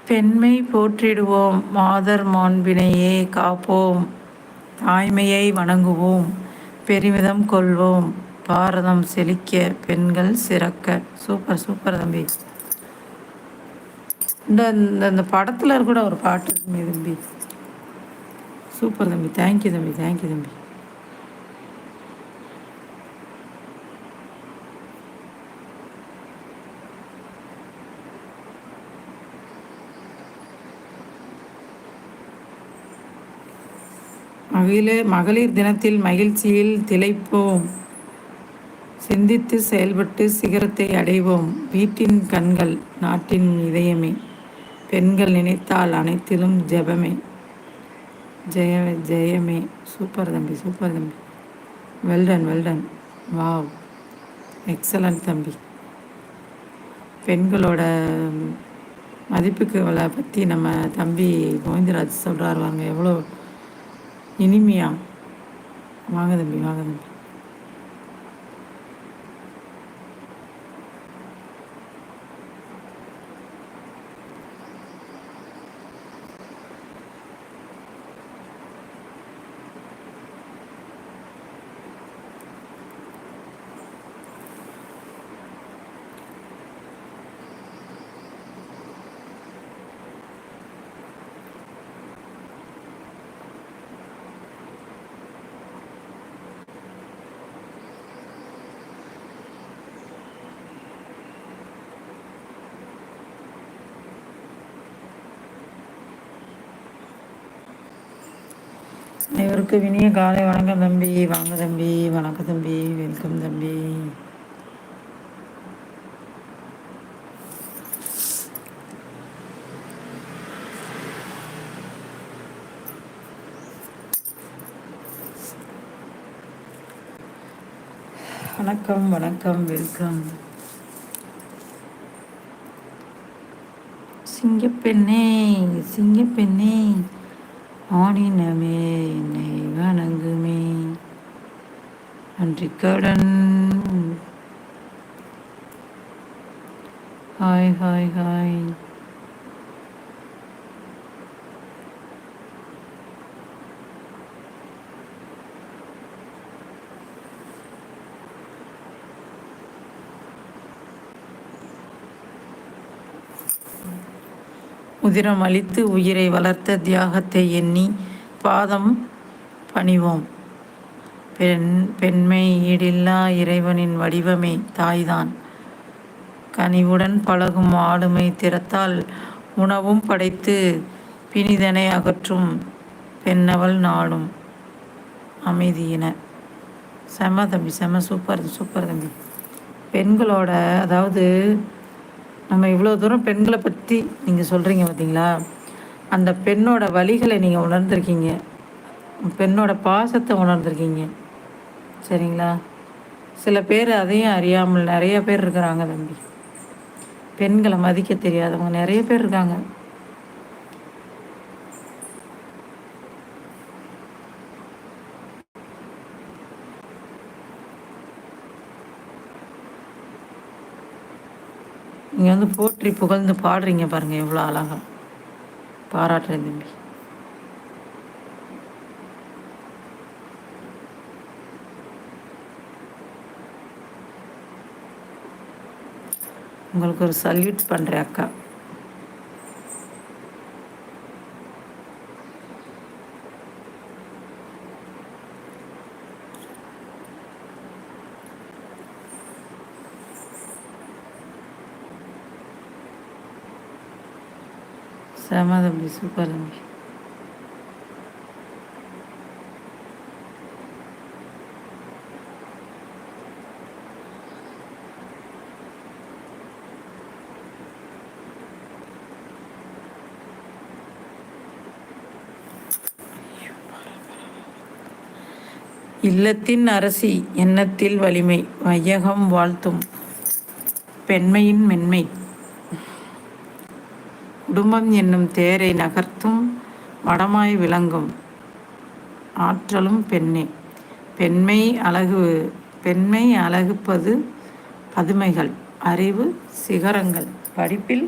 பெண்மை போற்றிடுவோம் மாதர் மாண்பினையே காப்போம் தாய்மையை வணங்குவோம் பெருமிதம் கொள்வோம் பாரதம் செழிக்க பெண்கள் சிறக்க. சூப்பர் சூப்பர் தம்பி. இந்த படத்தில் கூட ஒரு பாட்டு இருக்குமே தம்பி. சூப்பர் தம்பி. தேங்க்யூ தம்பி. தேங்க்யூ தம்பி. மகளிர் தினத்தில் மகிழ்ச்சியில் திளைப்போம் சிந்தித்து செயல்பட்டு சிகரத்தை அடைவோம். வீட்டின் கண்கள் நாட்டின் இதயமே பெண்கள் நினைத்தால் அனைத்திலும் ஜெபமே ஜெயமே. சூப்பர் தம்பி. சூப்பர் தம்பி. Well done well done. வாவ், எக்ஸலண்ட் தம்பி. பெண்களோட மதிப்புகளை பற்றி நம்ம தம்பி கோவிந்தராஜ் சொல்கிறார் வாங்க, எவ்வளோ இனிமையா. வாங்க தம்பி. வாங்க தம்பி. இவருக்கு வினிய காலை வணக்கம் தம்பி. வாங்க தம்பி. வணக்கம் தம்பி. வெல்கம் தம்பி. வணக்கம் வணக்கம். வெல்கம். சிங்கப்பெண்ணே சிங்கப்பெண்ணே ஆணினமே என்னை வணங்குமே நன்றி கடன். Hi hi hi. உதிரம் அளித்து உயிரை வளர்த்த தியாகத்தை எண்ணி பாதம் பணிவோம். பெண்மை ஈடில்லா இறைவனின் வடிவமே தாய்தான். கனிவுடன் பழகும் ஆளுமை திறத்தால் உணவும் படைத்து பிணிதனை அகற்றும் பெண்ணவள் நாடும் அமைதியின. செம தம்பி. செம. சூப்பர் சூப்பர் தம்பி. பெண்களோட அதாவது நம்ம இவ்வளோ தூரம் பெண்களை பற்றி நீங்கள் சொல்கிறீங்க பார்த்தீங்களா, அந்த பெண்ணோட வழிகளை நீங்கள் உணர்ந்திருக்கீங்க, பெண்ணோட பாசத்தை உணர்ந்திருக்கீங்க. சரிங்களா? சில பேர் அதையும் அறியாமல் நிறைய பேர் இருக்கிறாங்க தம்பி. பெண்களை மதிக்க தெரியாதவங்க நிறைய பேர் இருக்காங்க. நீங்கள் போற்றி புகழ்ந்து பாடுறீங்க பாருங்கள், எவ்வளோ அழகா. பாராட்டுறேன் தம்பி. உங்களுக்கு ஒரு சல்யூட் பண்ணுறேன் அக்கா. செம தம்பி. சூப்பர் தம்பி. இல்லத்தின் அரசி எண்ணத்தில் வலிமை வையகம் வாழ்த்தும் பெண்மையின் மென்மை குடும்பம் என்னும் தேரை நகர்த்தும் வடமாய் விளங்கும் ஆற்றலும் பெண்ணே. பெண்மை அழகுப்பது பதுமைகள் அறிவு சிகரங்கள் படிப்பில்